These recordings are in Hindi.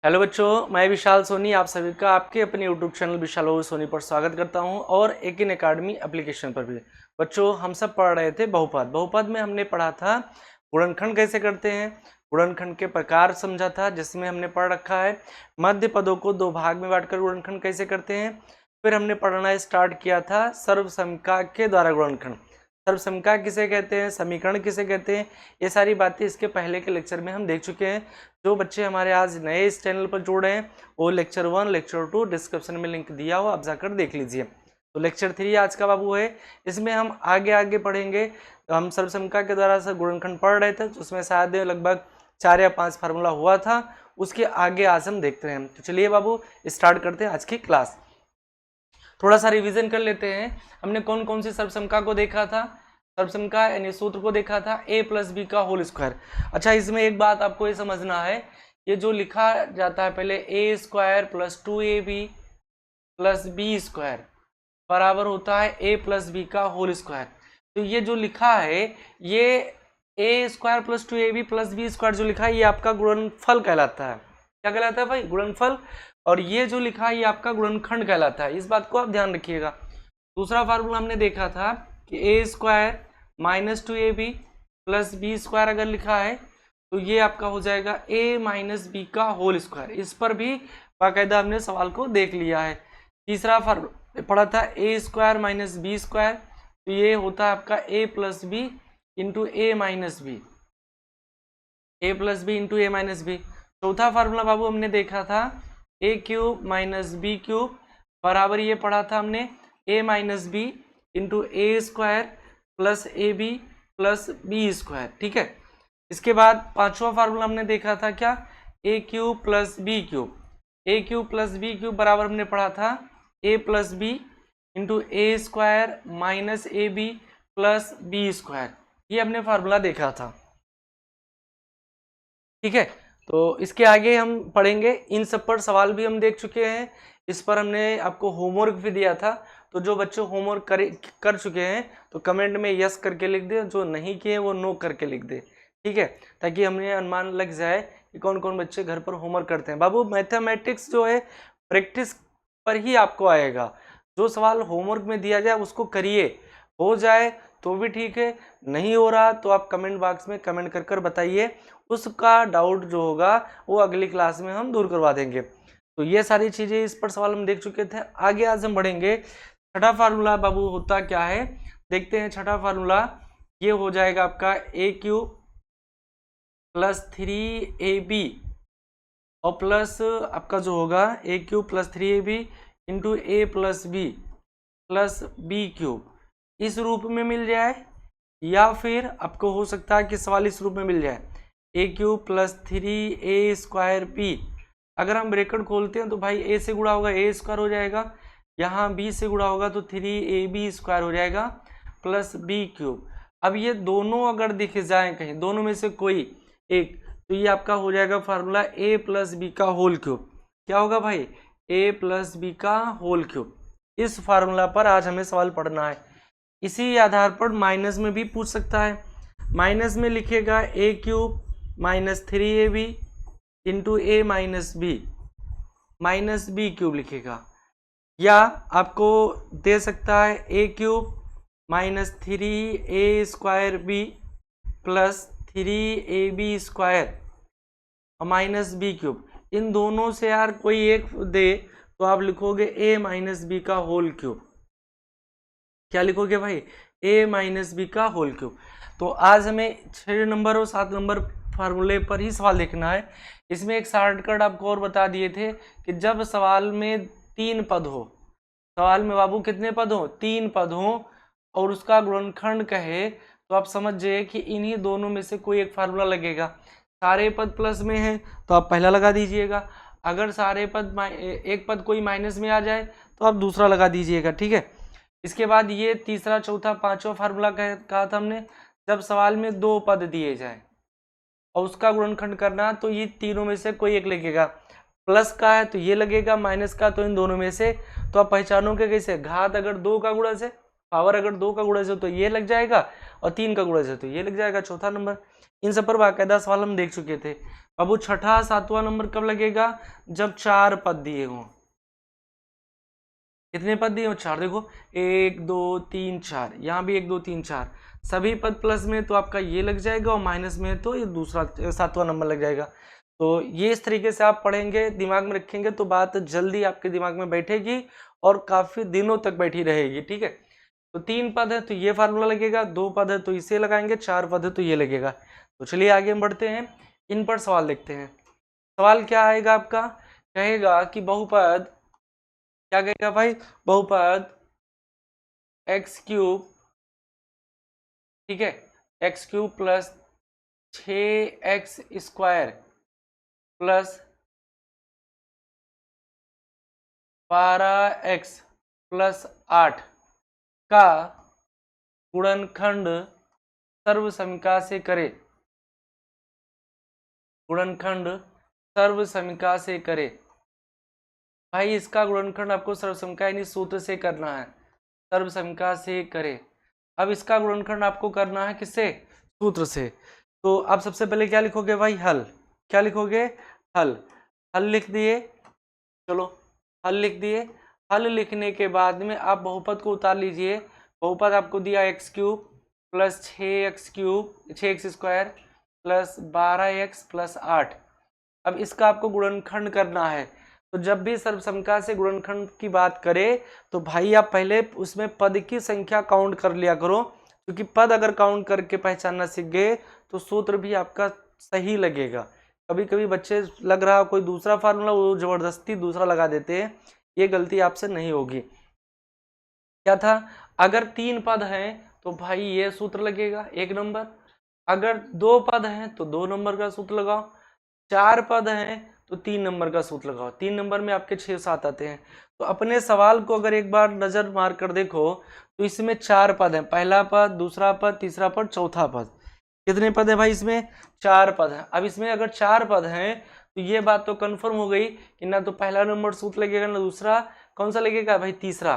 हेलो बच्चों, मैं विशाल सोनी आप सभी का आपके अपने यूट्यूब चैनल विशाल सोनी पर स्वागत करता हूं और एक इन अकेडमी एप्लीकेशन पर भी। बच्चों, हम सब पढ़ रहे थे बहुपद। बहुपद में हमने पढ़ा था गुणनखंड कैसे करते हैं, गुणनखंड के प्रकार समझा था, जिसमें हमने पढ़ रखा है मध्य पदों को दो भाग में बांटकर गुणनखंड कैसे करते हैं। फिर हमने पढ़ना स्टार्ट किया था सर्वसमका के द्वारा गुणनखंड। सर्वसमका किसे कहते हैं, समीकरण किसे कहते हैं, ये सारी बातें इसके पहले के लेक्चर में हम देख चुके हैं। जो बच्चे हमारे आज नए इस चैनल पर जुड़ रहे हैं वो लेक्चर 1 लेक्चर 2 डिस्क्रिप्शन में लिंक दिया हुआ, आप जाकर देख लीजिए। तो लेक्चर 3 आज का बाबू है, इसमें हम आगे पढ़ेंगे। तो हम सर्वसमका के द्वारा से गुणनखंड पढ़ रहे थे, तो उसमें शायद लगभग 4 या 5 फार्मूला हुआ था, उसके आगे आज हम देखते हैं। तो चलिए बाबू स्टार्ट करते हैं आज की क्लास। थोड़ा सा रिवीजन कर लेते हैं। हमने कौन कौन सी सर्वसमका को देखा था, सर्वसमका यानी सूत्र को देखा था a प्लस बी का होल स्क्वायर। अच्छा, इसमें एक बात आपको ये समझना है, ये जो लिखा जाता है पहले a square plus 2ab plus B square बराबर होता है a प्लस बी का होल स्क्वायर। तो ये जो लिखा है ये a square plus 2ab plus B square जो लिखा है ये आपका गुणनफल कहलाता है। क्या कहलाता है भाई? गुणनफल। और ये जो लिखा है ये आपका गुणनखंड कहलाता है, इस बात को आप ध्यान रखिएगा। दूसरा फार्मूला हमने देखा था कि a square minus 2ab plus B square अगर लिखा है तो ये आपका हो जाएगा a माइनस बी का होल स्क्वायर। इस पर भी बाकायदा हमने सवाल को देख लिया है। तीसरा फार्मूला पढ़ा था a square minus B square, तो ये होता है आपका a plus B into A minus B, A plus B into A minus B. चौथा फार्मूला बाबू हमने देखा था a cube minus B cube बराबर ये पढ़ा था हमने a minus B into A square plus A B plus B square. ठीक है, इसके बाद पांचवा फार्मूला हमने देखा था क्या, a cube plus B cube, A cube plus B cube बराबर हमने पढ़ा था a plus B into A square minus A B plus B square. ये हमने फार्मूला देखा था। ठीक है, तो इसके आगे हम पढ़ेंगे। इन सब पर सवाल भी हम देख चुके हैं, इस पर हमने आपको होमवर्क भी दिया था। तो जो बच्चे होमवर्क कर चुके हैं तो कमेंट में यस करके लिख दे, जो नहीं किए वो नो करके लिख दे। ठीक है, ताकि हमें अनुमान लग जाए कि कौन कौन बच्चे घर पर होमवर्क करते हैं। बाबू, मैथमेटिक्स जो है प्रैक्टिस पर ही आपको आएगा। जो सवाल होमवर्क में दिया जाए उसको करिए, हो जाए तो भी ठीक है, नहीं हो रहा तो आप कमेंट बॉक्स में कमेंट कर कर बताइए, उसका डाउट जो होगा वो अगली क्लास में हम दूर करवा देंगे। तो ये सारी चीज़ें इस पर सवाल हम देख चुके थे। आगे आज हम बढ़ेंगे। छठा फार्मूला बाबू होता क्या है, देखते हैं। छठा फार्मूला ये हो जाएगा आपका a क्यूब प्लस 3ab और प्लस आपका जो होगा a cube plus 3ab into A plus B plus B cube, इस रूप में मिल जाए, या फिर आपको हो सकता है कि सवाल इस रूप में मिल जाए a cube plus 3a square b। अगर हम ब्रैकेट खोलते हैं तो भाई a से गुणा होगा a स्क्वायर हो जाएगा, यहाँ b से गुणा होगा तो 3ab स्क्वायर हो जाएगा प्लस b क्यूब। अब ये दोनों अगर दिखे जाए कहीं, दोनों में से कोई एक, तो ये आपका हो जाएगा फार्मूला a प्लस बी का होल क्यूब। क्या होगा भाई? a प्लस बी का होल क्यूब। इस फार्मूला पर आज हमें सवाल पढ़ना है। इसी आधार पर माइनस में भी पूछ सकता है। माइनस में लिखेगा a cube minus 3ab into A minus B cube लिखेगा, या आपको दे सकता है a cube minus 3a square B plus 3ab square और माइनस बी क्यूब। इन दोनों से यार कोई एक दे तो आप लिखोगे a माइनस बी का होल क्यूब। क्या लिखोगे भाई? a माइनस बी का होल क्यूब। तो आज हमें 6 नंबर और 7 नंबर फार्मूले पर ही सवाल देखना है। इसमें एक शॉर्टकट आपको और बता दिए थे कि जब सवाल में 3 पद हो, सवाल में बाबू कितने पद हो? 3 पद हो और उसका गुणनखंड कहे, तो आप समझ जाइए कि इन्हीं दोनों में से कोई एक फार्मूला लगेगा। सारे पद प्लस में है तो आप पहला लगा दीजिएगा, अगर सारे पद एक पद कोई माइनस में आ जाए तो आप दूसरा लगा दीजिएगा। ठीक है, इसके बाद ये तीसरा चौथा पांचवा फार्मूला कहा था हमने, जब सवाल में 2 पद दिए जाए और उसका गुणनखंड करना, तो ये तीनों में से कोई एक लगेगा। प्लस का है तो ये लगेगा, माइनस का तो इन दोनों में से। तो आप पहचानोगे कैसे? घात अगर 2 का गुणज है, पावर अगर 2 का गुणज है तो ये लग जाएगा, और 3 का गुणज है तो ये लग जाएगा चौथा नंबर। इन सब पर बाकायदा सवाल हम देख चुके थे। अब वो छठा सातवां नंबर कब लगेगा, जब 4 पद दिए हों। कितने पद दिए हो, 4। देखो 1 2 3 4, यहाँ भी 1 2 3 4, सभी पद प्लस में तो आपका ये लग जाएगा और माइनस में तो ये दूसरा सातवां नंबर लग जाएगा। तो ये इस तरीके से आप पढ़ेंगे, दिमाग में रखेंगे तो बात जल्दी आपके दिमाग में बैठेगी और काफी दिनों तक बैठी रहेगी। ठीक है, तो 3 पद है तो ये फार्मूला लगेगा, 2 पद है तो इसे लगाएंगे, 4 पद है तो ये लगेगा। तो चलिए आगे हम बढ़ते हैं, इन पर सवाल देखते हैं। सवाल क्या आएगा आपका, कहेगा कि बहुपद, क्या कहेगा भाई, बहुपद एक्स क्यूब, ठीक है, x cube plus 6x square plus 12x plus 8 का गुणनखंड सर्वसमीका से करे, गुणनखंड सर्वसमीका से करे। भाई इसका गुणनखंड आपको सर्वसमीका यानी सूत्र से करना है, सर्वसमीका से करे। अब इसका गुणनखंड आपको करना है किससे, सूत्र से। तो आप सबसे पहले क्या लिखोगे भाई, हल। क्या लिखोगे, हल। हल लिख दिए, चलो हल लिख दिए। हल लिखने के बाद में आप बहुपद को उतार लीजिए। बहुपद आपको दिया x cube plus 6x cube 6x square plus 12x plus 8। अब इसका आपको गुणनखंड करना है। तो जब भी सर्वसमीका से गुणनखंड की बात करें तो भाई आप पहले उसमें पद की संख्या काउंट कर लिया करो, क्योंकि पद अगर काउंट करके पहचानना सीख गए तो सूत्र भी आपका सही लगेगा। कभी कभी बच्चे लग रहा कोई दूसरा फार्मूला वो जबरदस्ती दूसरा लगा देते हैं, ये गलती आपसे नहीं होगी। क्या था, अगर 3 पद हैं तो भाई ये सूत्र लगेगा 1 नंबर, अगर 2 पद हैं तो 2 नंबर का सूत्र लगाओ, 4 पद हैं तो 3 नंबर का सूत्र लगाओ। 3 नंबर में आपके 6 7 आते हैं। तो अपने सवाल को अगर एक बार नजर मार कर देखो तो इसमें 4 पद हैं, पहला पद, दूसरा पद, तीसरा पद, चौथा पद। कितने पद है भाई इसमें, 4 पद हैं। अब इसमें अगर 4 पद हैं तो ये बात तो कंफर्म हो गई कि ना तो पहला नंबर सूत्र लगेगा ना दूसरा, कौन सा लगेगा भाई, तीसरा।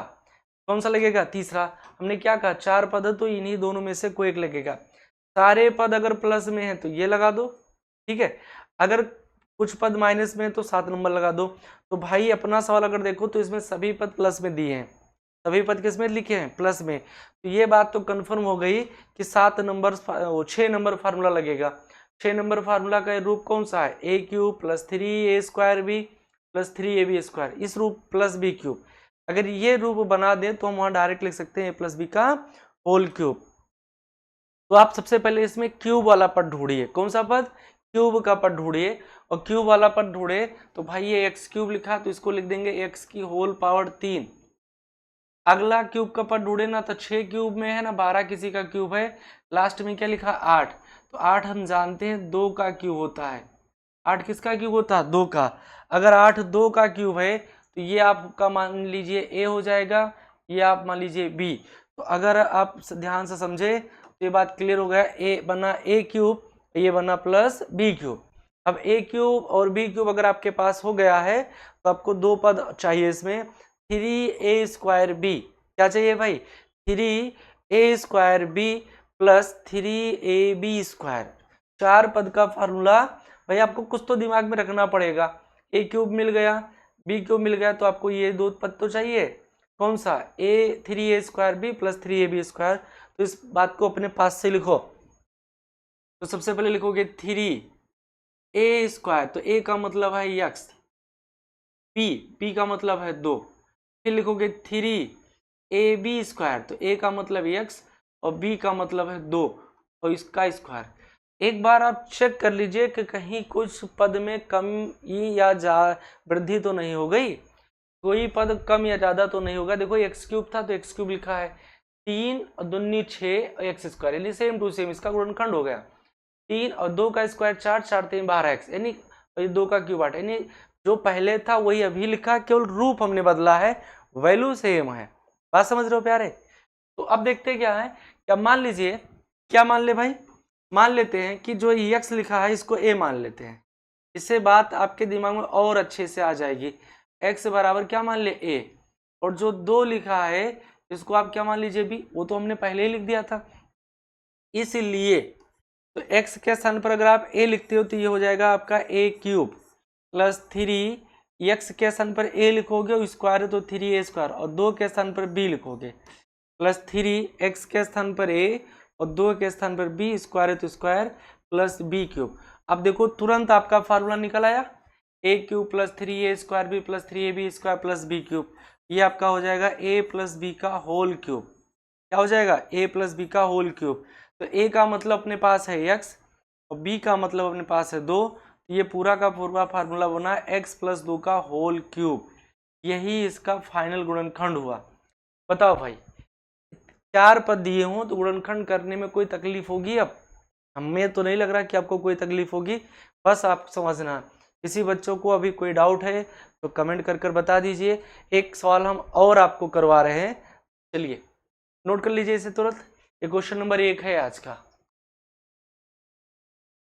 कौन सा लगेगा, तीसरा। हमने क्या कहा, 4 पद है तो इन्हीं दोनों में से कोई एक लगेगा। सारे पद अगर प्लस में है तो ये लगा दो, ठीक है। अगर कुछ पद माइनस में है तो 7 नंबर लगा दो। तो भाई अपना सवाल अगर देखो तो इसमें सभी पद प्लस में दिए हैं, सभी पद किसमें लिखे हैं, प्लस में। तो ये बात तो कंफर्म हो गई कि 6 नंबर फार्मूला लगेगा। 6 नंबर फार्मूला का रूप कौन सा है, A cube plus 3a square B plus 3ab square, इस रूप प्लस बी क्यूब। अगर ये रूप बना दें तो हम वहां डायरेक्ट लिख सकते हैं a प्लस बी का होल क्यूब। तो आप सबसे पहले इसमें क्यूब वाला पद ढूंढिए, कौन सा पद, क्यूब का पद ढूंढिए। और क्यूब वाला पद ढूंढे तो भाई ये एक्स क्यूब लिखा तो इसको लिख देंगे एक्स की होल पावर 3। अगला क्यूब का पद ढूंढे ना तो 6 क्यूब में है ना 12 किसी का क्यूब है, लास्ट में क्या लिखा 8। तो 8 हम जानते हैं 2 का क्यूब होता है। 8 किसका क्यूब होता है, 2 का। अगर 8 2 का क्यूब है तो ये आपका मान लीजिए ए हो जाएगा, ये आप मान लीजिए बी। तो अगर आप ध्यान से समझे तो ये बात क्लियर हो गया, ए बना ए क्यूब, ये बना प्लस बी क्यूब। अब ए क्यूब और बी क्यूब अगर आपके पास हो गया है तो आपको 2 पद चाहिए इसमें, 3a स्क्वायर बी। क्या चाहिए भाई, 3a square B plus 3ab square. 4 पद का फार्मूला भाई आपको कुछ तो दिमाग में रखना पड़ेगा। ए क्यूब मिल गया, बी क्यूब मिल गया, तो आपको ये 2 पद तो चाहिए, कौन सा, A 3a square B plus 3ab square. तो इस बात को अपने पास से लिखो। तो सबसे पहले लिखोगे 3a स्क्वायर, तो a का मतलब है x, p का मतलब है 2। फिर लिखोगे 3ab स्क्वायर, तो a का मतलब x और b का मतलब है 2 और इसका स्क्वायर। एक बार आप चेक कर लीजिए कि कहीं कुछ पद में कमी या वृद्धि तो नहीं हो गई, कोई पद कम या ज्यादा तो नहीं होगा। देखो एक्स क्यूब था तो एक्स क्यूब लिखा है, 3 और 2 6 और एक्स स्क्वायर यानी सेम टू सेम इसका गुणनखंड हो गया। 3 और 2 का स्क्वायर 4, 4 3 12x यानी 2 का क्यूब 8, यानी जो पहले था वही अभी लिखा, केवल रूप हमने बदला है, वैल्यू सेम है। बात समझ रहे हो प्यारे। तो अब देखते क्या है, क्या मान लीजिए, क्या मान ले भाई, मान लेते हैं कि जो x लिखा है इसको a मान लेते हैं। इससे बात आपके दिमाग में और अच्छे से आ जाएगी। x बराबर क्या मान ले a, और जो 2 लिखा है इसको आप क्या मान लीजिए b, वो तो हमने पहले ही लिख दिया था। इसलिए तो x के स्थान पर अगर आप a लिखते हो तो ये हो जाएगा आपका a क्यूब प्लस 3 x के स्थान पर a लिखोगे और स्क्वायर है तो 3a स्क्वायर, और 2 के स्थान पर b लिखोगे प्लस 3x के स्थान पर a और 2 के स्थान पर b, स्क्वायर है तो स्क्वायर प्लस b क्यूब। अब देखो तुरंत आपका फार्मूला निकल आया, a cube plus 3a square b plus 3ab square plus b cube. ये आपका हो जाएगा a प्लस b का होल क्यूब। क्या हो जाएगा? a प्लस b का होल क्यूब। तो a का मतलब अपने पास है x और b का मतलब अपने पास है 2, ये पूरा का पूरा फार्मूला बना x प्लस 2 का होल क्यूब। यही इसका फाइनल गुणनखंड हुआ। बताओ भाई, 4 पद दिए हों तो गुणनखंड करने में कोई तकलीफ होगी? अब हमें तो नहीं लग रहा कि आपको कोई तकलीफ होगी, बस आप समझना। किसी बच्चों को अभी कोई डाउट है तो कमेंट कर कर बता दीजिए। एक सवाल हम और आपको करवा रहे हैं, चलिए नोट कर लीजिए इसे तुरंत। ये क्वेश्चन नंबर 1 है आज का,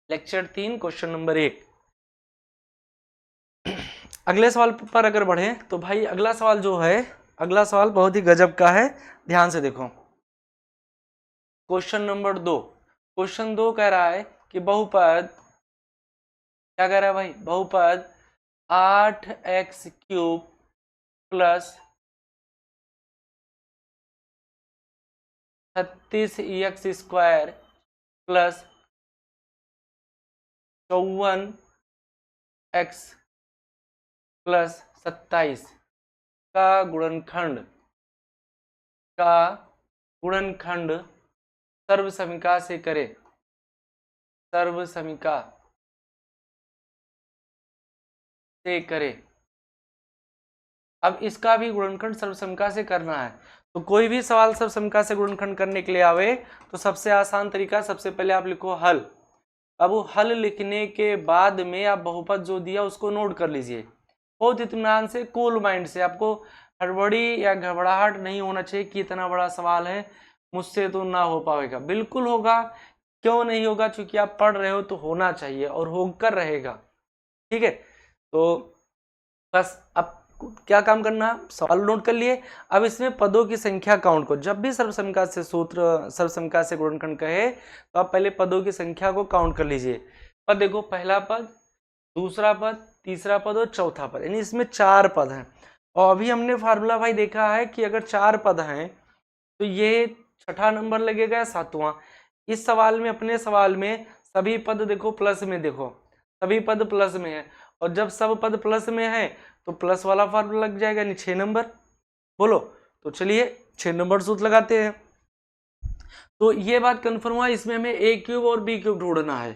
लेक्चर 3 क्वेश्चन नंबर 1। अगले सवाल पर अगर बढ़े तो भाई अगला सवाल जो है, अगला सवाल बहुत ही गजब का है, ध्यान से देखो। क्वेश्चन नंबर 2, क्वेश्चन 2 कह रहा है कि बहुपद, क्या कह रहा है भाई? बहुपद 8x cube plus 36x square plus 54x plus 27 का गुणनखंड सर्वसमीका से करे। सर्वसमीका से करे। अब इसका भी गुणनखंड सर्वसमीका से करना है। तो कोई भी सवाल सर्वसमीका से गुणनखंड करने के लिए आवे तो सबसे आसान तरीका, सबसे पहले आप लिखो हल। अब वो हल लिखने के बाद में आप बहुपद जो दिया उसको नोट कर लीजिए बहुत इत्मीनान से, कूल माइंड से। आपको हड़बड़ी या घबराहट नहीं होना चाहिए कि इतना बड़ा सवाल है, मुझसे तो ना हो पाएगा। बिल्कुल होगा, क्यों नहीं होगा? क्योंकि आप पढ़ रहे हो तो होना चाहिए और होकर रहेगा। ठीक है, तो बस अब क्या काम करना, सवाल नोट कर लिए। अब इसमें पदों की संख्या काउंट को, जब भी सर्वसमीका से सूत्र, सर्वसमीका से गुणनखंड कहे तो आप पहले पदों की संख्या को काउंट कर लीजिए। पर देखो, पहला पद, दूसरा पद, तीसरा पद और चौथा पद, यानी इसमें 4 पद हैं। और अभी हमने फार्मूला भाई देखा है कि अगर 4 पद हैं तो ये छठा नंबर लगेगा या 7वां। इस सवाल में, अपने सवाल में सभी पद देखो प्लस में, देखो सभी पद प्लस में है, और जब सब पद प्लस में है तो प्लस वाला फार्मूला लग जाएगा, यानी 6 नंबर। बोलो, तो चलिए 6 नंबर सूत्र लगाते हैं। तो ये बात कंफर्म हुआ, इसमें हमें a क्यूब और b क्यूब ढूंढना है।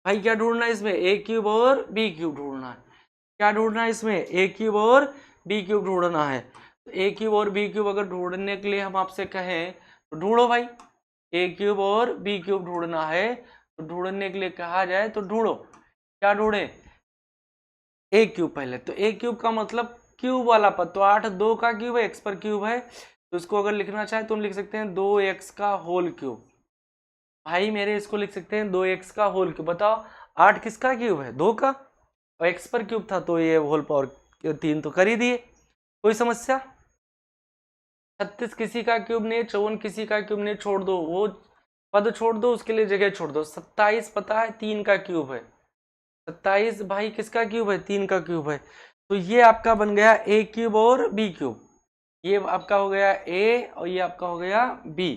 भाई क्या ढूंढना है इसमें? a क्यूब और b क्यूब ढूंढना है। क्या ढूंढना है इसमें? a क्यूब और b क्यूब ढूंढना है। तो a क्यूब और b क्यूब अगर ढूंढने के लिए हम आपसे कहें तो ढूंढो भाई, a क्यूब और b क्यूब ढूंढना है। तो ढूंढने के लिए कहा जाए तो ढूंढो, क्या ढूंढे? a क्यूब पहले। तो a क्यूब का मतलब क्यूब वाला पद, तो 8 2 का क्यूब है, x पर क्यूब है, तो इसको अगर लिखना चाहे तो हम लिख सकते हैं 2x का होल क्यूब। भाई मेरे इसको लिख सकते हैं 2x का होल क्यूब। बताओ 8 किसका क्यूब है? 2 का, और x पर क्यूब था तो ये होल पावर 3 तो कर ही दिए। कोई समस्या? 36 किसी का क्यूब नहीं, 54 किसी का क्यूब नहीं, छोड़ दो, वो पद छोड़ दो, उसके लिए जगह छोड़ दो। 27 पता है 3 का क्यूब है। 27 भाई किसका क्यूब है? 3 का क्यूब है। तो ये आपका बन गया a क्यूब और b क्यूब। ये आपका हो गया a और ये आपका हो गया b।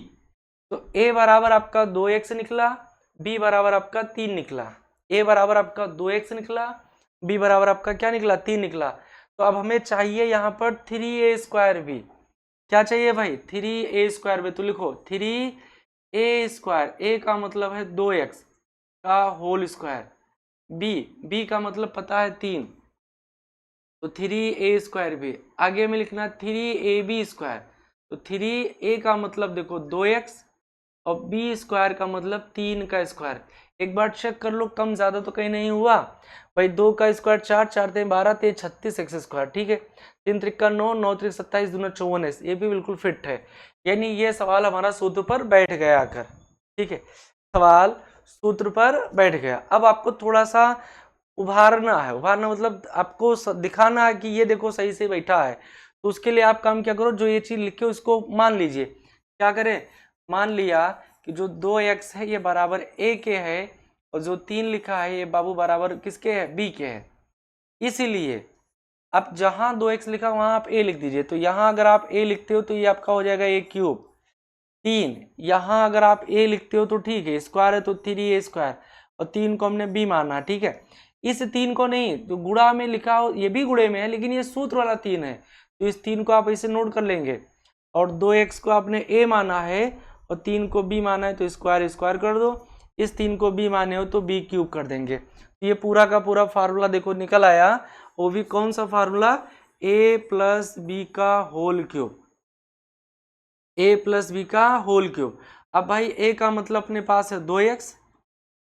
तो a बराबर आपका 2x निकला, b बराबर आपका 3 निकला। a बराबर आपका 2x निकला, b बराबर आपका क्या निकला? 3 निकला। तो अब हमें चाहिए यहाँ पर 3a स्क्वायर b। क्या चाहिए भाई? 3a square b। तो लिखो 3a स्क्वायर, a का मतलब है 2x का होल स्क्वायर, b का मतलब पता है 3, तो 3a स्क्वायर b। आगे में लिखना 3ab स्क्वायर, तो 3a का मतलब देखो 2x और b स्क्वायर का मतलब 3 का स्क्वायर। एक बार चेक कर लो, कम ज्यादा तो कहीं नहीं हुआ भाई। 2 का स्क्वायर 4, 4 3 12, 3 36 एक्स स्क्वायर। ठीक है, 3 त्रिका 9, 9 त्रिक 27, दूना 54, ये भी बिल्कुल फिट है। यानी ये सवाल हमारा सूत्र पर बैठ गया आकर। ठीक है, सवाल सूत्र पर बैठ गया। अब आपको थोड़ा सा उभारना है, उभारना मतलब आपको दिखाना है कि ये देखो सही से बैठा है। तो उसके लिए आप काम क्या करो, जो ये चीज लिखे उसको मान लीजिए। क्या करें? मान लिया कि जो 2x है ये बराबर a के है और जो 3 लिखा है ये बाबू बराबर किसके है, b के है। इसीलिए अब जहां 2x लिखा वहां आप a लिख दीजिए। तो यहां अगर आप a लिखते हो तो ये आपका हो जाएगा a क्यूब। 3 यहां अगर आप a लिखते हो तो ठीक है, स्क्वायर है तो 3a स्क्वायर, और 3 को हमने b माना, ठीक है। इस 3 को नहीं, तो गुणा में लिखा हो, ये भी गुणे में है लेकिन ये सूत्र वाला 3 है, तो इस 3 को आप ऐसे नोट कर लेंगे। और 2x को आपने a माना है और 3 को b माना है तो स्क्वायर स्क्वायर कर दो, इस 3 को b माने हो तो b क्यूब कर देंगे। तो ये पूरा का पूरा फार्मूला देखो निकल आया। वो भी कौन सा फार्मूला, a प्लस बी का whole cube, a plus B का होल क्यूब। अब भाई a का मतलब अपने पास है 2x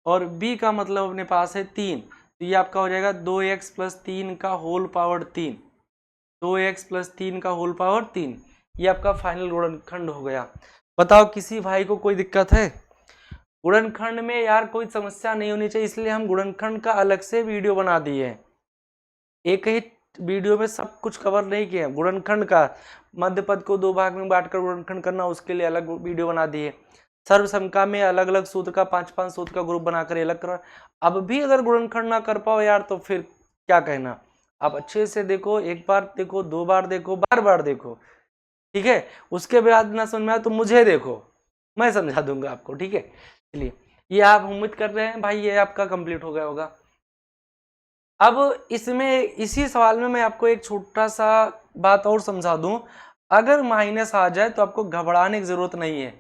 और b का मतलब अपने पास है 3, तो ये आपका हो जाएगा 2x प्लस 3 का होल पावर 3, 2x प्लस 3 का होल पावर 3। ये आपका फाइनल गुणनखंड हो गया। बताओ किसी भाई को कोई दिक्कत है? गुणनखंड में यार कोई समस्या नहीं होनी चाहिए, इसलिए हम गुणनखंड का अलग से वीडियो बना दिए हैं। एक ही वीडियो में सब कुछ कवर नहीं किया। गुणनखंड का मध्य पद को 2 भाग में बांटकर गुणनखंड करना, उसके लिए अलग वीडियो बना दिए। सर्व समका में अलग अलग सूत्र का 5-5 सूत्र का ग्रुप बनाकर अलग करना। अब भी अगर गुणनखंड ना कर पाओ यार तो फिर क्या कहना। आप अच्छे से देखो, एक बार देखो, 2 बार देखो, बार बार देखो, ठीक है। उसके बाद ना समझ में आए तो मुझे देखो, मैं समझा दूंगा आपको, ठीक है। चलिए, ये आप उम्मीद कर रहे हैं भाई ये आपका कंप्लीट हो गया होगा। अब इसमें इसी सवाल में मैं आपको एक छोटा सा बात और समझा दूं। अगर माइनस आ जाए तो आपको घबराने की जरूरत नहीं है।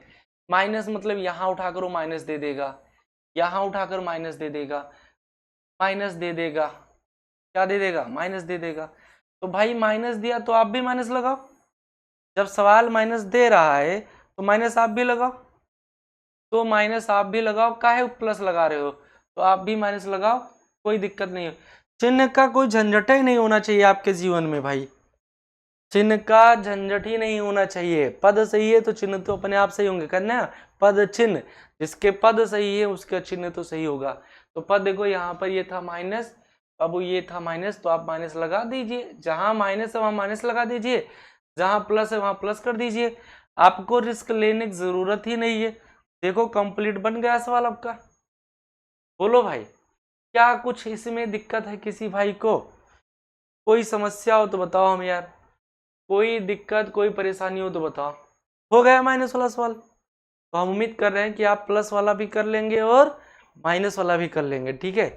माइनस मतलब यहां उठाकर वो माइनस दे देगा, यहां उठाकर माइनस दे देगा, माइनस दे देगा, क्या दे देगा, माइनस दे देगा। तो भाई माइनस दिया तो आप भी माइनस लगाओ। जब सवाल माइनस दे रहा है तो माइनस आप भी लगाओ, तो माइनस आप भी लगाओ, काहे प्लस लगा रहे हो, तो आप भी माइनस लगाओ, कोई दिक्कत नहीं है। चिन्ह का कोई झंझट ही नहीं होना चाहिए आपके जीवन में भाई, चिन्ह का झंझट ही नहीं होना चाहिए। पद सही है तो चिन्ह तो अपने आप सही होंगे, करना पद चिन्ह, जिसके पद सही है उसका चिन्ह तो सही होगा। तो पद देखो यहाँ पर ये था माइनस, अब ये था माइनस, तो आप माइनस लगा दीजिए, जहां माइनस है वहां माइनस लगा दीजिए, जहां प्लस है वहां प्लस कर दीजिए। आपको रिस्क लेने की जरूरत ही नहीं है। देखो कंप्लीट बन गया सवाल आपका। बोलो भाई, क्या कुछ इसमें दिक्कत है किसी भाई को? कोई समस्या हो तो बताओ हम यार, कोई दिक्कत कोई परेशानी हो तो बताओ। हो गया माइनस वाला सवाल। तो हम उम्मीद कर रहे हैं कि आप प्लस वाला भी कर लेंगे और माइनस वाला भी कर लेंगे, ठीक है।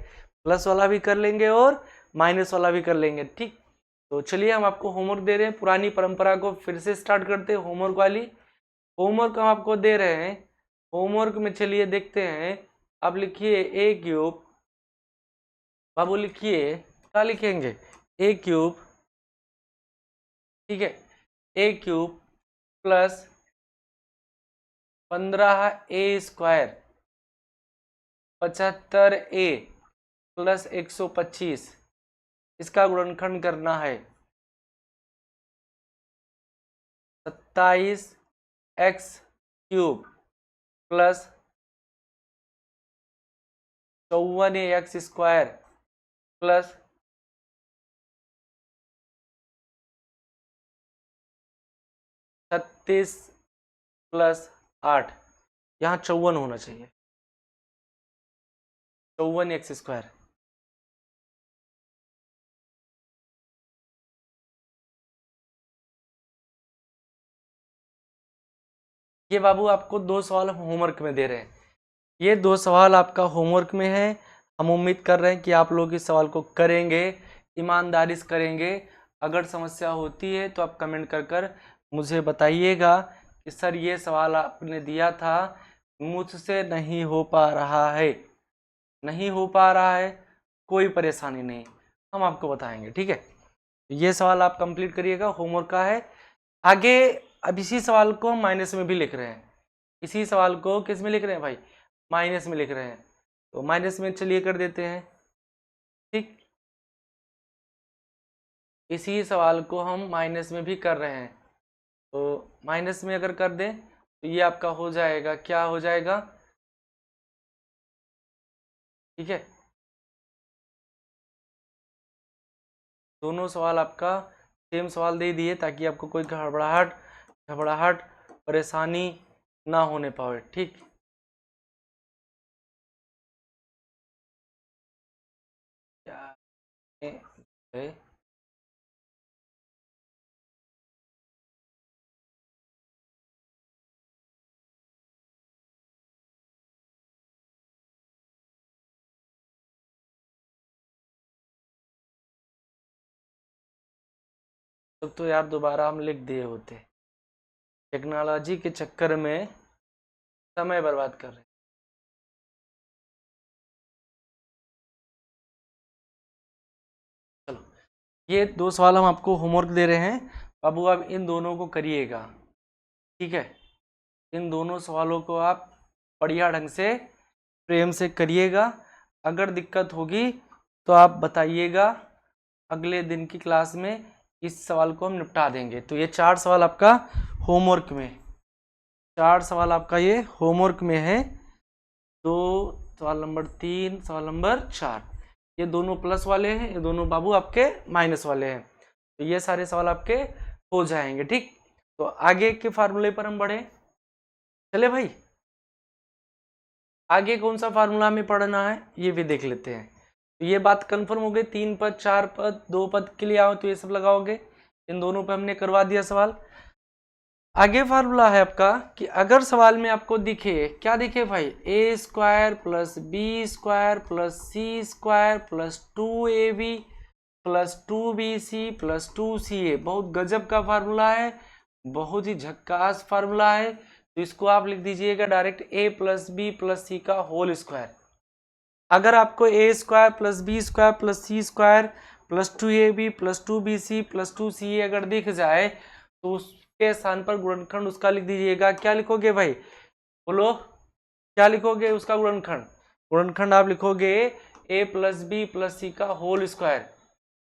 प्लस वाला भी कर लेंगे और माइनस वाला भी कर लेंगे, ठीक। तो चलिए हम आपको होमवर्क दे रहे हैं, पुरानी परंपरा को फिर से स्टार्ट करते हैं होमवर्क वाली। होमवर्क हम आपको दे रहे हैं। होमवर्क में चलिए देखते हैं। आप लिखिए ए क्यूब, बाबू लिखिए, क्या लिखेंगे, ए क्यूब, ठीक है, A cube plus 15a square 75a plus 125, इसका गुणनखंड करना है। 27x cube plus 54x square plus 36 plus 8, यहाँ 54 होना चाहिए, 54x स्क्वायर। ये बाबू आपको 2 सवाल हम होमवर्क में दे रहे हैं, ये 2 सवाल आपका होमवर्क में है। हम उम्मीद कर रहे हैं कि आप लोग इस सवाल को करेंगे, ईमानदारी से करेंगे। अगर समस्या होती है तो आप कमेंट कर मुझे बताइएगा कि सर ये सवाल आपने दिया था, मुझसे नहीं हो पा रहा है, नहीं हो पा रहा है, कोई परेशानी नहीं, हम आपको बताएंगे, ठीक है। ये सवाल आप कंप्लीट करिएगा, होमवर्क का है। आगे अब इसी सवाल को हम माइनस में भी लिख रहे हैं, इसी सवाल को किस में लिख रहे हैं भाई, माइनस में लिख रहे हैं। तो माइनस में चलिए कर देते हैं, ठीक। इसी सवाल को हम माइनस में भी कर रहे हैं, तो माइनस में अगर कर दें तो ये आपका हो जाएगा, क्या हो जाएगा, ठीक है। दोनों सवाल आपका सेम सवाल दे दिए ताकि आपको कोई घबराहट परेशानी ना होने पाए, ठीक। गए। तो यार दोबारा हम लिख दिए होते, टेक्नोलॉजी के चक्कर में समय बर्बाद कर रहे हैं। चलो, ये 2 सवाल हम आपको होमवर्क दे रहे हैं बाबू, आप इन दोनों को करिएगा, ठीक है। इन दोनों सवालों को आप बढ़िया ढंग से प्रेम से करिएगा। अगर दिक्कत होगी तो आप बताइएगा, अगले दिन की क्लास में इस सवाल को हम निपटा देंगे। तो ये 4 सवाल आपका होमवर्क में, 4 सवाल आपका ये होमवर्क में है। 2 सवाल नंबर 3, सवाल नंबर 4, ये दोनों प्लस वाले हैं, ये दोनों बाबू आपके माइनस वाले हैं। तो ये सारे सवाल आपके हो जाएंगे, ठीक। तो आगे के फार्मूले पर हम बढ़े, चले भाई। आगे कौन सा फार्मूला हमें पढ़ना है ये भी देख लेते हैं। तो ये बात कंफर्म हो गई, 3 पद 4 पद 2 पद के लिए आओ तो ये सब लगाओगे। इन दोनों पे हमने करवा दिया सवाल। आगे फार्मूला है आपका कि अगर सवाल में आपको दिखे, क्या दिखे भाई, A square plus B square plus C square plus 2ab plus 2bc plus 2ca। बहुत गजब का फार्मूला है, बहुत ही झक्कास फार्मूला है। तो इसको आप लिख दीजिएगा direct a plus B plus C का होल स्क्वायर। अगर आपको A square plus B square plus C square plus 2ab plus 2bc plus 2ca अगर दिख जाए तो उसके स्थान पर गुणनखंड उसका लिख दीजिएगा। क्या लिखोगे भाई, बोलो क्या लिखोगे उसका गुणनखंड? गुणनखंड आप लिखोगे a plus B plus C का whole square,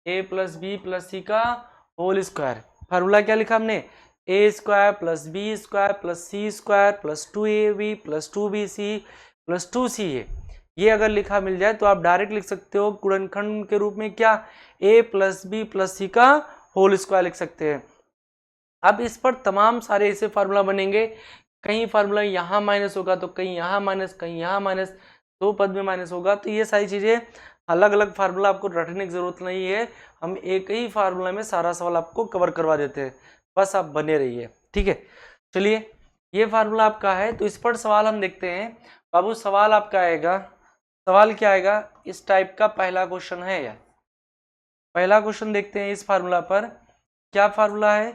A plus B plus C का होल स्क्वायर। फार्मूला क्या लिखा हमने, A square plus B square plus C square plus 2ab plus 2bc plus 2ca। ये अगर लिखा मिल जाए तो आप डायरेक्ट लिख सकते हो गुणनखंड के रूप में, क्या, a plus B plus C का होल स्क्वायर लिख सकते हैं। अब इस पर तमाम सारे ऐसे फार्मूला बनेंगे, कहीं फार्मूला यहाँ माइनस होगा तो कहीं यहाँ माइनस, कहीं यहाँ माइनस, 2 पद में माइनस होगा। तो ये सारी चीजें अलग अलग फार्मूला आपको रटने की जरूरत नहीं है, हम एक ही फार्मूला में सारा सवाल आपको कवर करवा देते हैं, बस आप बने रहिए, ठीक है। चलिए, ये फार्मूला आपका है। तो इस पर सवाल हम देखते हैं बाबू। सवाल आपका आएगा, सवाल क्या आएगा, इस टाइप का पहला क्वेश्चन है यार। पहला क्वेश्चन देखते हैं इस फार्मूला पर। क्या फार्मूला है,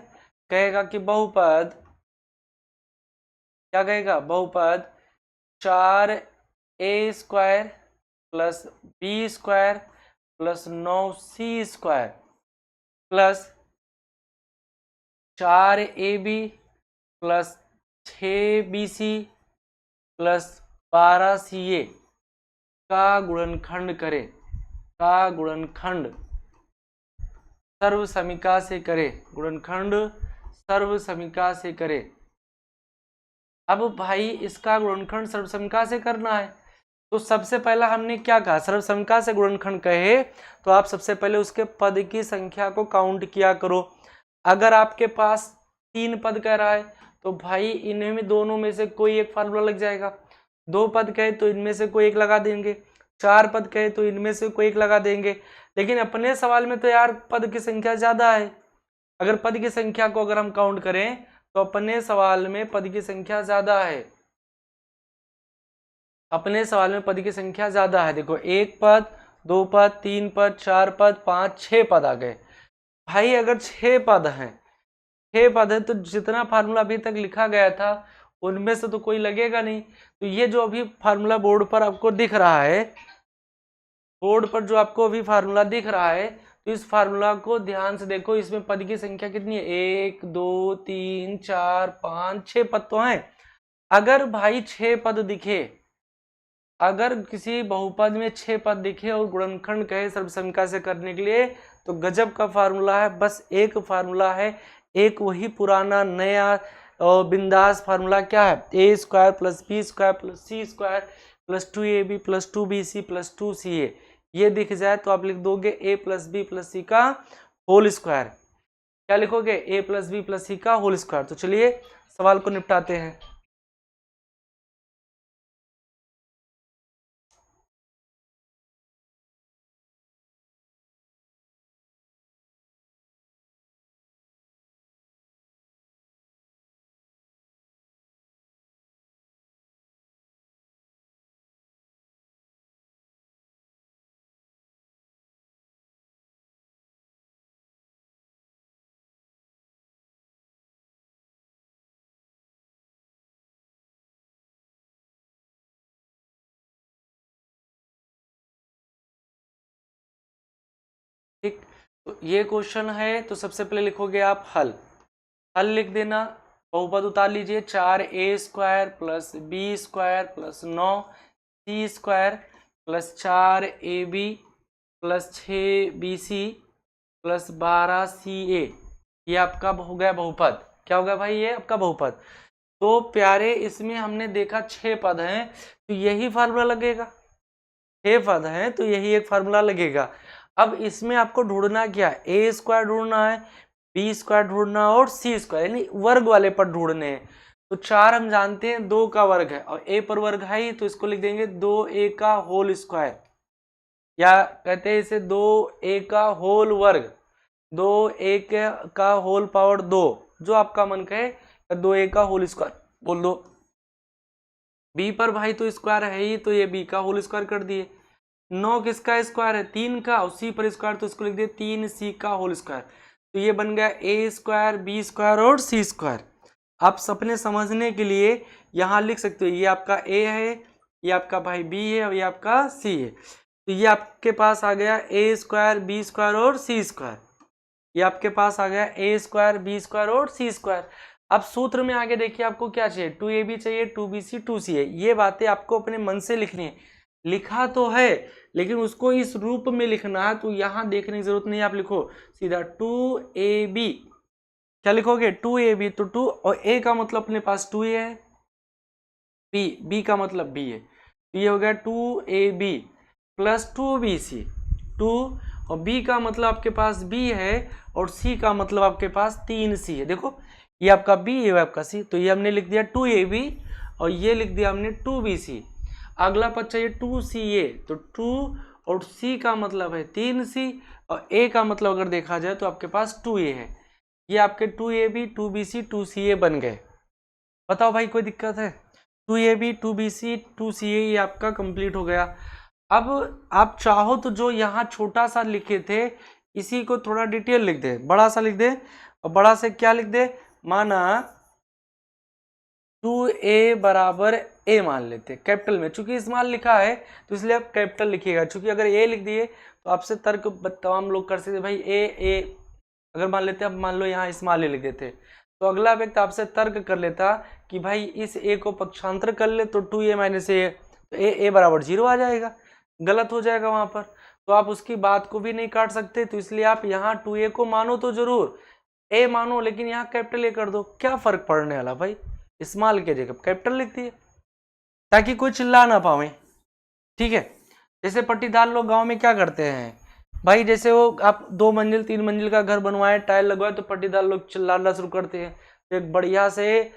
कहेगा कि बहुपद, क्या कहेगा, बहुपद 4a square plus B square plus 9c square plus 4ab plus 6bc plus 12ca का गुणनखंड करे, का गुणनखंड सर्व समीका से करे, गुणनखंड सर्व समीका से करे। अब भाई इसका गुणनखंड सर्व समीका से करना है, तो सबसे पहला हमने क्या कहा, सर्व समीका से गुणनखंड कहे तो आप सबसे पहले उसके पद की संख्या को काउंट किया करो। अगर आपके पास 3 पद कह रहा है तो भाई इन्हीं में दोनों में से कोई एक फार्मूला लग जाएगा। 2 पद कहे तो इनमें से कोई एक लगा देंगे, 4 पद कहे तो इनमें से कोई एक लगा देंगे। लेकिन अपने सवाल में तो यार पद की संख्या ज्यादा है। अगर पद की संख्या को अगर हम काउंट करें तो अपने सवाल में पद की संख्या ज्यादा है, अपने सवाल में पद की संख्या ज्यादा है। देखो 1 पद 2 पद 3 पद 4 पद 5 6 पद आ गए। भाई अगर 6 पद हैं, 6 पद है तो जितना फार्मूला अभी तक लिखा गया था उनमें से तो कोई लगेगा नहीं। तो ये जो अभी फार्मूला बोर्ड पर आपको दिख रहा है, बोर्ड पर जो आपको अभी फार्मूला दिख रहा है, तो इस फार्मूला को ध्यान से देखो, इसमें पद की संख्या कितनी है, 1 2 3 4 5 6 पद तो हैं। अगर भाई 6 पद दिखे, अगर किसी बहुपद में 6 पद दिखे और गुणनखंड कहे सर्वसमीका से करने के लिए, तो गजब का फार्मूला है। बस एक फार्मूला है, एक वही पुराना नया और बिंदास फार्मूला, क्या है, A square plus B square plus C square plus 2ab plus 2bc plus 2ca। ये दिख जाए तो आप लिख दोगे A plus B plus C का होल स्क्वायर। क्या लिखोगे, A plus B plus C का होल स्क्वायर। तो चलिए सवाल को निपटाते हैं। ठीक, तो ये क्वेश्चन है, तो सबसे पहले लिखोगे आप हल लिख देना। बहुपद उतार लीजिए, 4a² plus b² plus 9c² plus 4ab plus 6bc plus 12ca, ये आपका हो गया बहुपद। क्या हो गया भाई? ये आपका बहुपद। तो प्यारे इसमें हमने देखा 6 पद हैं, तो यही फार्मूला लगेगा। 6 पद हैं तो यही एक फार्मूला लगेगा। अब इसमें आपको ढूंढना क्या? a² ढूंढना है, b² ढूंढना और c² यानी वर्ग वाले पद ढूंढने हैं। तो 4 हम जानते हैं 2 का वर्ग है और a पर वर्ग है ही, तो इसको लिख देंगे 2a का होल स्क्वायर, या कहते हैं इसे 2a का होल वर्ग, 2a का होल पावर 2, जो आपका मन कहे, 2a का होल स्क्वायर बोल दो। b पर भाई तो स्क्वायर है ही, तो ये b का होल स्क्वायर कर दिए। 9 किसका स्क्वायर है? 3 का, और c पर स्क्वायर, तो इसको लिख दिए 3c का होल स्क्वायर। तो ये बन गया a² b² और c²। आप सपने समझने के लिए यहाँ लिख सकते हो, ये आपका a है, ये आपका भाई b है और ये आपका c है। तो ये आपके पास आ गया a² b² और c²। ये आपके पास आ गया a² b² और c²। अब सूत्र में आगे देखिए आपको क्या चाहिए? 2ab चाहिए, 2bc 2ca। ये बातें आपको अपने मन से लिखनी है। लिखा तो है लेकिन उसको इस रूप में लिखना है, तो यहाँ देखने की जरूरत नहीं, आप लिखो सीधा 2ab। क्या लिखोगे? 2ab, तो 2 और a का मतलब अपने पास 2a है, b का मतलब b है, तो ये हो गया 2ab प्लस 2bc। 2 और b का मतलब आपके पास b है और c का मतलब आपके पास 3c है। देखो ये आपका b, ये आपका c, तो ये हमने लिख दिया 2ab और ये लिख दिया हमने 2bc। अगला पद चाहिए 2ca, तो 2 और c का मतलब है 3c और a का मतलब अगर देखा जाए तो आपके पास 2a है। ये आपके 2ab 2bc 2ca बन गए। बताओ भाई कोई दिक्कत है? 2ab 2bc 2ca ये आपका कंप्लीट हो गया। अब आप चाहो तो जो यहाँ छोटा सा लिखे थे इसी को थोड़ा डिटेल लिख दे, बड़ा सा लिख दे, और बड़ा से क्या लिख दे? माना 2a बराबर a मान लेते कैपिटल में, चूंकि स्मॉल लिखा है तो इसलिए आप कैपिटल लिखिएगा। चूंकि अगर a लिख दिए तो आपसे तर्क तमाम लोग कर सकते भाई a अगर मान लेते, अब मान लो यहाँ स्मॉल लिख देते, तो अगला व्यक्ति आपसे तर्क कर लेता कि भाई इस a को पक्षांतर कर ले तो 2a माइनस a, तो a बराबर 0 आ जाएगा, गलत हो जाएगा वहां पर, तो आप उसकी बात को भी नहीं काट सकते। तो इसलिए आप यहाँ 2a को मानो तो जरूर, a मानो लेकिन यहाँ कैपिटल a कर दो, क्या फर्क पड़ने वाला भाई? स्मॉल के जगह कैपिटल लिख दिए ताकि कोई चिल्ला ना पावे। ठीक है, जैसे पट्टीदार लोग गांव में क्या करते हैं भाई, जैसे वो आप 2 मंजिल 3 मंजिल का घर बनवाए, टाइल लगवाए, तो पट्टीदार लोग चिल्लाना शुरू करते हैं। तो एक बढ़िया से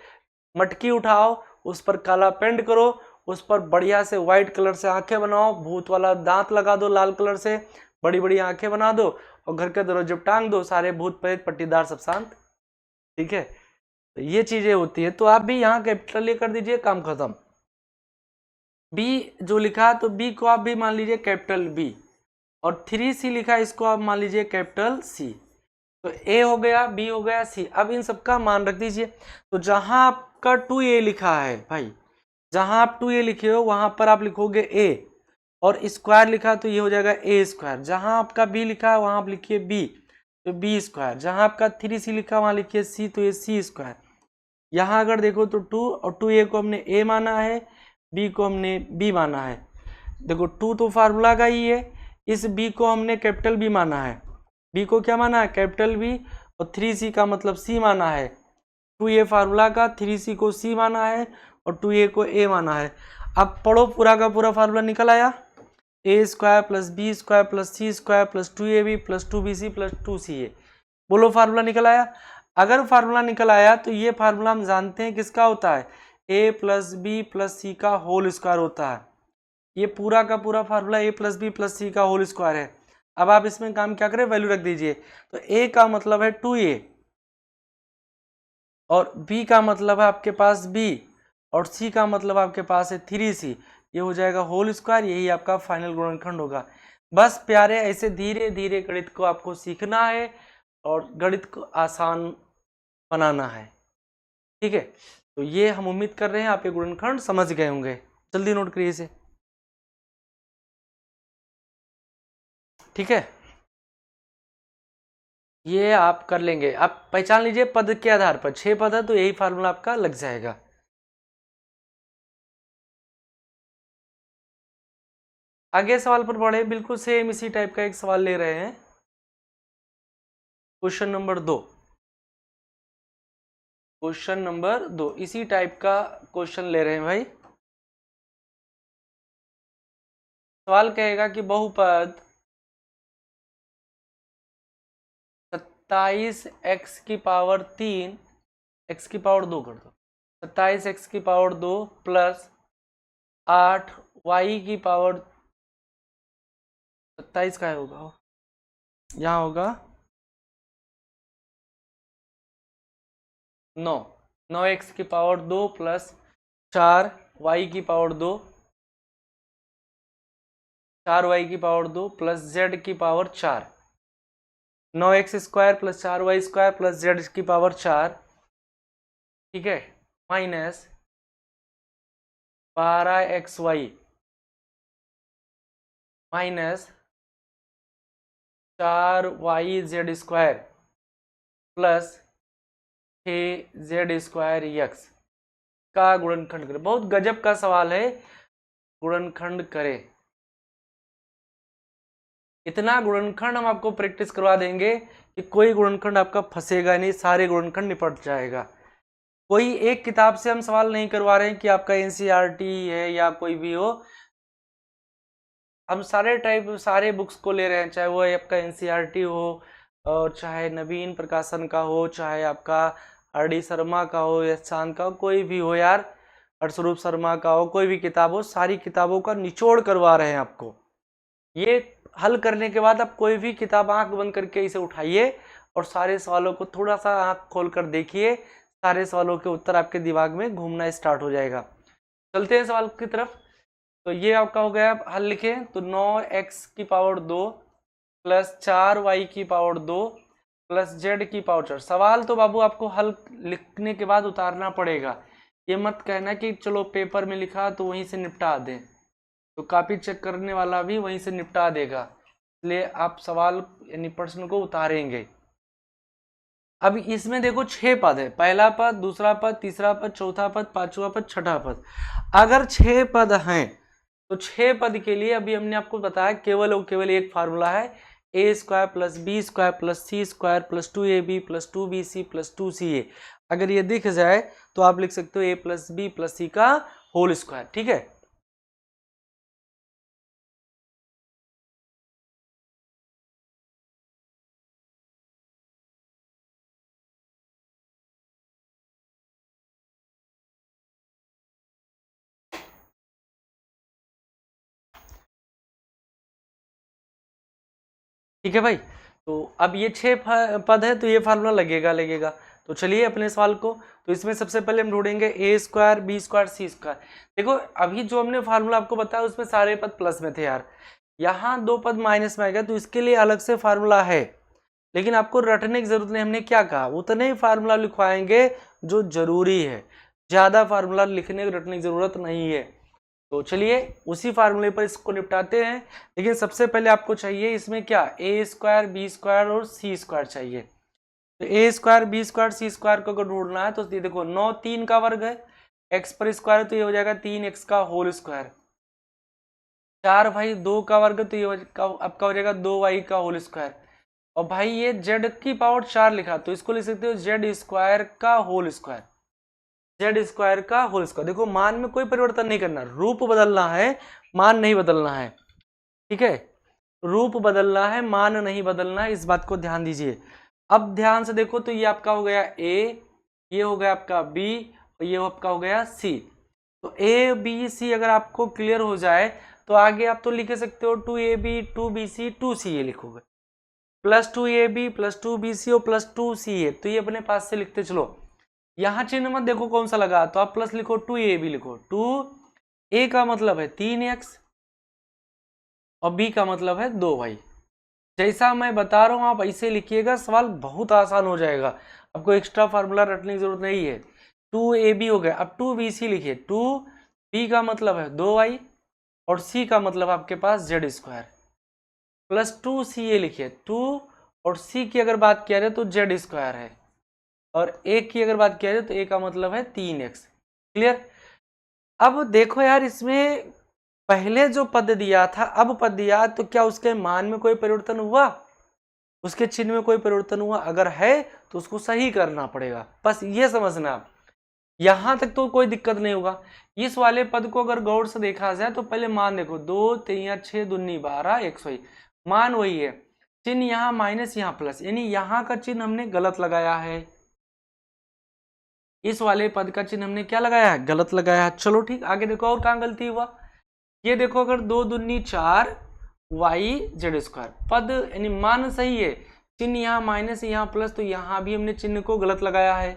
मटकी उठाओ, उस पर काला पेंट करो, उस पर बढ़िया से व्हाइट कलर से आंखें बनाओ, भूत वाला दांत लगा दो लाल कलर से, बड़ी बड़ी आंखें बना दो और घर के दरवाजे टांग दो, सारे भूत प्रेत पट्टीदार सब शांत। ठीक है, तो ये चीजें होती है। तो आप भी यहाँ कैपिटल ये कर दीजिए, काम खत्म। बी जो लिखा तो बी को आप भी मान लीजिए कैपिटल बी, और 3c लिखा इसको आप मान लीजिए कैपिटल सी। तो ए हो गया, बी हो गया, सी। अब इन सबका मान रख दीजिए। तो जहां आपका 2a लिखा है भाई, जहां आप 2a लिखे हो वहां पर आप लिखोगे a, और स्क्वायर लिखा तो ये हो जाएगा a²। जहां आपका b लिखा है वहां आप लिखिए b, तो b²। जहां आपका 3c लिखा वहां लिखिए c, तो ये c²। यहाँ अगर देखो तो 2 और 2a को हमने a माना है, b को हमने b माना है। देखो 2 तो फार्मूला का ही है, इस b को हमने कैपिटल b माना है, b को क्या माना है? कैपिटल b, और 3c का मतलब c माना है। 2a फार्मूला का, 3c को c माना है और 2a को a माना है। अब पढ़ो, पूरा का पूरा फार्मूला निकल आया, a² plus b² plus c² plus 2ab plus 2bc plus 2ca। बोलो फार्मूला निकल आया? अगर फार्मूला निकल आया तो ये फार्मूला हम जानते हैं किसका होता है? a plus B plus C का होल स्क्वायर होता है। ये पूरा का पूरा formula a plus B plus C का होल स्क्वायर है। अब आप इसमें काम क्या करें? वैल्यू रख दीजिए। तो a का मतलब है 2a और b का मतलब है आपके पास b और c का मतलब आपके पास है 3c। ये हो जाएगा होल स्क्वायर, यही आपका फाइनल गुणनखंड होगा। बस प्यारे, ऐसे धीरे धीरे गणित को आपको सीखना है और गणित को आसान बनाना है। ठीक है, तो ये हम उम्मीद कर रहे हैं आप ये गुणनखंड समझ गए होंगे। जल्दी नोट करिए इसे। ठीक है। ये आप कर लेंगे, आप पहचान लीजिए पद के आधार पर 6 पद है तो यही फार्मूला आपका लग जाएगा। आगे सवाल पर बढ़े, बिल्कुल सेम इसी टाइप का एक सवाल ले रहे हैं। क्वेश्चन नंबर 2, क्वेश्चन नंबर 2 इसी टाइप का क्वेश्चन ले रहे हैं भाई। सवाल कहेगा कि बहुपद 27x की पावर 3 x की पावर 2 कर दो, 27x की पावर 2 प्लस 8y की पावर 27 का होगा, यहाँ होगा 9x की पावर 2 प्लस 4y की पावर 2, 4y की पावर 2 प्लस z की power 4, 9x square plus 4y square plus z की पावर 4, ठीक है, minus 12xy minus 4yz square plus 6z square x का गुणनखंड करें। बहुत गजब का सवाल है, गुणनखंड करें। इतना गुणनखंड हम आपको प्रैक्टिस करवा देंगे कि कोई गुणनखंड आपका फंसेगा नहीं, सारे गुणनखंड निपट जाएगा। कोई एक किताब से हम सवाल नहीं करवा रहे हैं कि आपका एनसीईआरटी है या कोई भी हो, हम सारे बुक्स को ले रहे हैं, चाहे वो आपका एनसीईआरटी हो और चाहे नवीन प्रकाशन का हो, चाहे आपका आर.डी. शर्मा का हो या चांद का हो, कोई भी हो यार, हर्षरूप शर्मा का हो, कोई भी किताब हो, सारी किताबों का निचोड़ करवा रहे हैं आपको। ये हल करने के बाद आप कोई भी किताब आंख बंद करके इसे उठाइए और सारे सवालों को थोड़ा सा आंख खोल कर देखिए, सारे सवालों के उत्तर आपके दिमाग में घूमना स्टार्ट हो जाएगा। चलते हैं सवाल की तरफ। तो ये आपका हो गया, हल लिखें तो 9x की पावर 2 प्लस 4y की पावर 2 प्लस z की पावर 4। सवाल तो बाबू आपको हल लिखने के बाद उतारना पड़ेगा, ये मत कहना कि चलो पेपर में लिखा तो वहीं से निपटा दें, तो कॉपी चेक करने वाला भी वहीं से निपटा देगा, इसलिए आप सवाल यानी प्रश्न को उतारेंगे। अब इसमें देखो 6 पद है, पहला पद, दूसरा पद, तीसरा पद, चौथा पद, पांचवा पद, छठा पद। अगर 6 पद हैं तो 6 पद के लिए अभी हमने आपको बताया केवल और केवल एक फार्मूला है, A square plus B square plus C square plus 2ab plus 2bc plus 2ca। अगर ये दिख जाए तो आप लिख सकते हो a plus B plus C का होल स्क्वायर, ठीक है। ठीक है भाई, तो अब ये 6 पद है तो ये फार्मूला लगेगा। तो चलिए अपने सवाल को, तो इसमें सबसे पहले हम ढूंढेंगे ए स्क्वायर बी स्क्वायर सी स्क्वायर। देखो अभी जो हमने फार्मूला आपको बताया उसमें सारे पद प्लस में थे यार, यहाँ 2 पद माइनस में आ गया तो इसके लिए अलग से फार्मूला है, लेकिन आपको रटने की जरूरत नहीं। हमने क्या कहा, उतने ही फार्मूला लिखवाएंगे जो जरूरी है, ज्यादा फार्मूला लिखने की रटने की जरूरत नहीं है। तो चलिए उसी फार्मूले पर इसको निपटाते हैं, लेकिन सबसे पहले आपको चाहिए इसमें क्या, ए स्क्वायर बी स्क्वायर और सी स्क्वायर चाहिए। तो ए स्क्वायर बी स्क्वायर सी स्क्वायर को अगर ढूंढना है तो ये देखो 9 3 का वर्ग है, एक्स पर स्क्वायर तो ये हो जाएगा 3x का होल स्क्वायर, 4 भाई 2 का वर्ग तो ये आपका हो जाएगा 2y का होल स्क्वायर, और भाई ये z की पावर 4 लिखा तो इसको लिख सकते हो z स्क्वायर का होल स्क्वायर, जेड स्क्वायर का होल स्क्वायर। देखो मान में कोई परिवर्तन नहीं करना, रूप बदलना है, मान नहीं बदलना है, ठीक है, रूप बदलना है, मान नहीं बदलना है, इस बात को ध्यान दीजिए। अब ध्यान से देखो तो ये आपका हो गया ए, ये हो गया आपका बी और ये आपका हो गया सी। तो ए बी सी अगर आपको क्लियर हो जाए तो आगे आप तो लिख सकते हो 2ab 2bc 2ca लिखोगे, प्लस 2ab प्लस 2bc और प्लस 2ca, तो ये अपने पास से लिखते चलो। यहाँ चिन्ह मत देखो कौन सा लगा, तो आप प्लस लिखो 2ab लिखो, 2a का मतलब है 3x और b का मतलब है 2y। जैसा मैं बता रहा हूं आप ऐसे लिखिएगा, सवाल बहुत आसान हो जाएगा, आपको एक्स्ट्रा फार्मूला रटने की जरूरत नहीं है। 2ab हो गया, अब 2bc लिखिए, 2b का मतलब है 2y और c का मतलब आपके पास z स्क्वायर, प्लस 2ca लिखिए, 2 और सी की अगर बात किया जाए तो जेड स्क्वायर है, और ए की अगर बात किया जाए तो ए का मतलब है 3x। क्लियर। अब देखो यार, इसमें पहले जो पद दिया था अब पद दिया, तो क्या उसके मान में कोई परिवर्तन हुआ, उसके चिन्ह में कोई परिवर्तन हुआ? अगर है तो उसको सही करना पड़ेगा, बस ये समझना आप। यहां तक तो कोई दिक्कत नहीं होगा। इस वाले पद को अगर गौर से देखा जाए तो पहले मान देखो, 2 3 6 दूनी 12 100, मान वही है, चिन्ह यहाँ माइनस यहाँ प्लस, यानी यहाँ का चिन्ह हमने गलत लगाया है, इस वाले पद का चिन्ह हमने क्या लगाया है, गलत लगाया है। चलो ठीक, आगे देखो और कहाँ गलती हुआ। ये देखो, अगर 2 दूनी 4 वाई जेड स्क्वायर, पद यानी मान सही है, चिन्ह यहाँ माइनस यहाँ प्लस, तो यहाँ भी हमने चिन्ह को गलत लगाया है।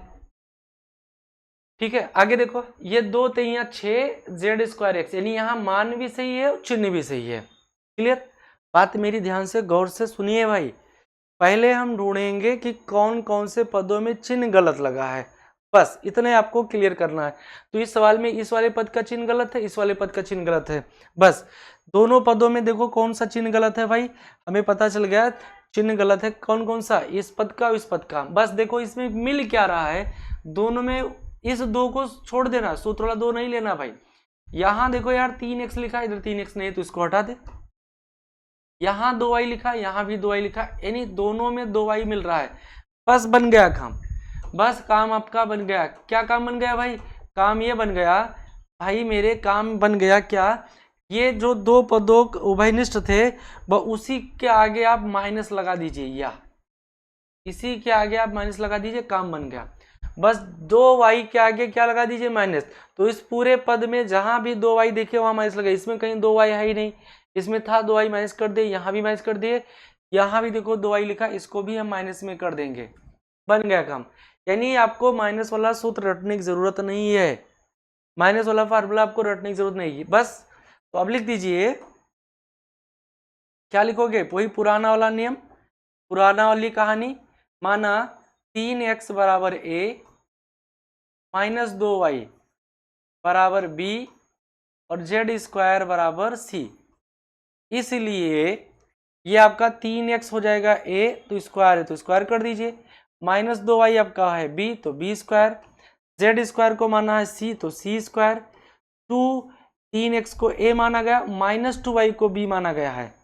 ठीक है, आगे देखो, ये 2 3 6 जेड स्क्वायर एक्स, यानी यहाँ मान भी सही है और चिन्ह भी सही है। क्लियर। बात मेरी ध्यान से गौर से सुनिए भाई, पहले हम ढूंढेंगे कि कौन कौन से पदों में चिन्ह गलत लगा है, बस इतने आपको क्लियर करना है। तो इस सवाल में इस वाले पद का चिन्ह गलत है, इस वाले पद का चिन्ह गलत है, बस दोनों पदों में देखो कौन सा चिन्ह गलत है भाई, हमें पता चल गया चिन्ह गलत है कौन कौन सा, इस पद का और इस पद का। बस देखो इसमें मिल क्या रहा है, दोनों में इस 2 को छोड़ देना, सूत्र वाला 2 नहीं लेना भाई। यहां देखो यार 3x लिखा, इधर 3x नहीं तो इसको हटा दे, यहाँ 2y लिखा, यहाँ भी 2y लिखा, यानी दोनों में 2y मिल रहा है, बस बन गया काम, बस काम आपका बन गया। क्या काम बन गया भाई? काम ये बन गया भाई मेरे, काम बन गया क्या, ये जो 2 पदों उभयनिष्ठ थे वह उसी के आगे आप माइनस लगा दीजिए, या इसी के आगे आप माइनस लगा दीजिए, काम बन गया। बस 2y के आगे क्या लगा दीजिए, माइनस। तो इस पूरे पद में जहां भी 2y देखे वहां माइनस लगा, इसमें कहीं 2y है ही नहीं, इसमें था 2y माइनस कर दिए, यहाँ भी माइनस कर दिए, यहाँ भी देखो 2y लिखा, इसको भी हम माइनस में कर देंगे, बन गया काम। यानी आपको माइनस वाला सूत्र रटने की जरूरत नहीं है, माइनस वाला फार्मूला आपको रटने की जरूरत नहीं है बस। तो अब लिख दीजिए, क्या लिखोगे, वही पुराना वाला नियम, पुराना वाली कहानी, माना 3x बराबर a माइनस 2y बराबर b और जेड स्क्वायर बराबर c। इसलिए ये आपका 3x हो जाएगा a, तो स्क्वायर है तो स्क्वायर कर दीजिए, माइनस 2y आपका है b तो b स्क्वायर, जेड स्क्वायर को माना है c तो c स्क्वायर, 3x को a माना गया, माइनस 2y को b माना गया है,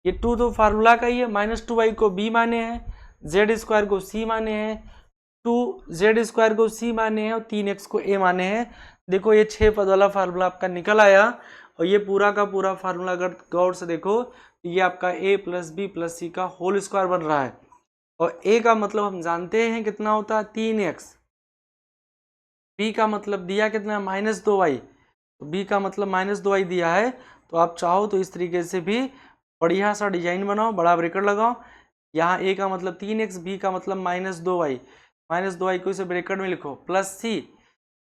ये 2 तो फार्मूला का ही है, माइनस 2y को b माने हैं, जेड स्क्वायर को c माने हैं, 2 जेड स्क्वायर को c माने हैं और 3x को a माने हैं। देखो ये 6 पद वाला फार्मूला आपका निकल आया, और ये पूरा का पूरा फार्मूला अगर गौर से देखो ये आपका a plus B plus C का होल स्क्वायर बन रहा है, और a का मतलब हम जानते हैं कितना होता है 3x, b का मतलब दिया कितना माइनस 2y, तो b का मतलब माइनस 2y दिया है। तो आप चाहो तो इस तरीके से भी बढ़िया सा डिजाइन बनाओ, बड़ा ब्रेकेट लगाओ, यहाँ a का मतलब 3x, b का मतलब माइनस 2y को इसे ब्रेकेट में लिखो, प्लस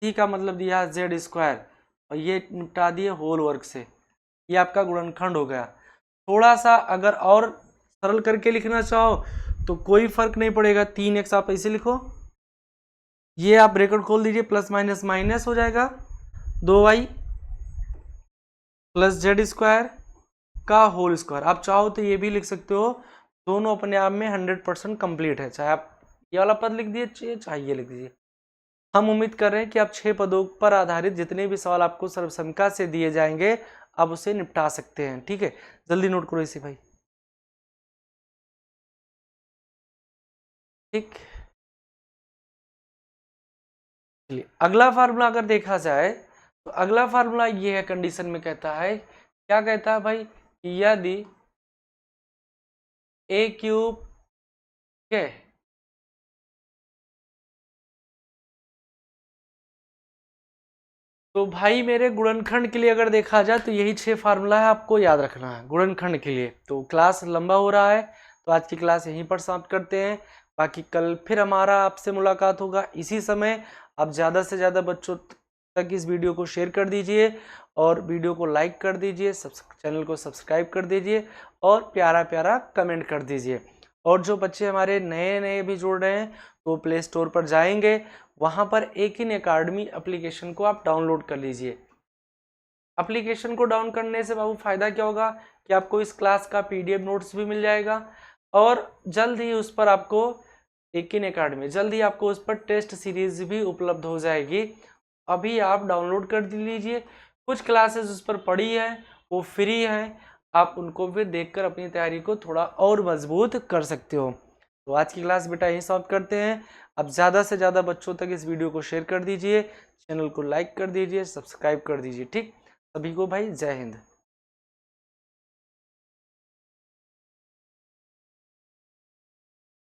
c का मतलब दिया है जेड स्क्वायर, और ये निपटा दिए होल वर्ग से, ये आपका गुणनखंड हो गया। थोड़ा सा अगर और सरल करके लिखना चाहो तो कोई फर्क नहीं पड़ेगा, 3x आप ऐसे लिखो, ये आप ब्रैकेट खोल दीजिए, प्लस माइनस माइनस हो जाएगा, 2y प्लस जेड स्क्वायर का होल स्क्वायर। आप चाहो तो ये भी लिख सकते हो, दोनों अपने आप में 100% कंप्लीट है, चाहे आप ये वाला पद लिख दीजिए चाहे ये लिख दीजिए। हम उम्मीद कर रहे हैं कि आप 6 पदों पर आधारित जितने भी सवाल आपको सर्वसम्मति से दिए जाएंगे आप उसे निपटा सकते हैं। ठीक है, जल्दी नोट करो इसे भाई। ठीक, अगला फार्मूला अगर देखा जाए तो अगला फार्मूला ये है, कंडीशन में कहता है, क्या कहता है भाई, यदि a क्यूब है तो भाई मेरे गुणनखंड के लिए अगर देखा जाए तो यही 6 फार्मूला है, आपको याद रखना है गुणनखंड के लिए। तो क्लास लंबा हो रहा है तो आज की क्लास यहीं पर समाप्त करते हैं, बाकी कल फिर हमारा आपसे मुलाकात होगा इसी समय। आप ज़्यादा से ज़्यादा बच्चों तक इस वीडियो को शेयर कर दीजिए और वीडियो को लाइक कर दीजिए, चैनल को सब्सक्राइब कर दीजिए और प्यारा प्यारा कमेंट कर दीजिए। और जो बच्चे हमारे नए नए भी जुड़ रहे हैं तो प्ले स्टोर पर जाएंगे, वहाँ पर एक इन अकाडमी एप्लीकेशन को आप डाउनलोड कर लीजिए। एप्लीकेशन को डाउन करने से बाबू फायदा क्या होगा कि आपको इस क्लास का PDF नोट्स भी मिल जाएगा, और जल्द ही उस पर आपको एकिन अकेडमी जल्द ही आपको उस पर टेस्ट सीरीज भी उपलब्ध हो जाएगी। अभी आप डाउनलोड कर लीजिए। कुछ क्लासेस उस पर पड़ी है, वो फ्री है, आप उनको भी देखकर अपनी तैयारी को थोड़ा और मजबूत कर सकते हो। तो आज की क्लास बेटा यही समाप्त करते हैं। अब ज़्यादा से ज़्यादा बच्चों तक इस वीडियो को शेयर कर दीजिए, चैनल को लाइक कर दीजिए, सब्सक्राइब कर दीजिए। ठीक, सभी को भाई जय हिंद।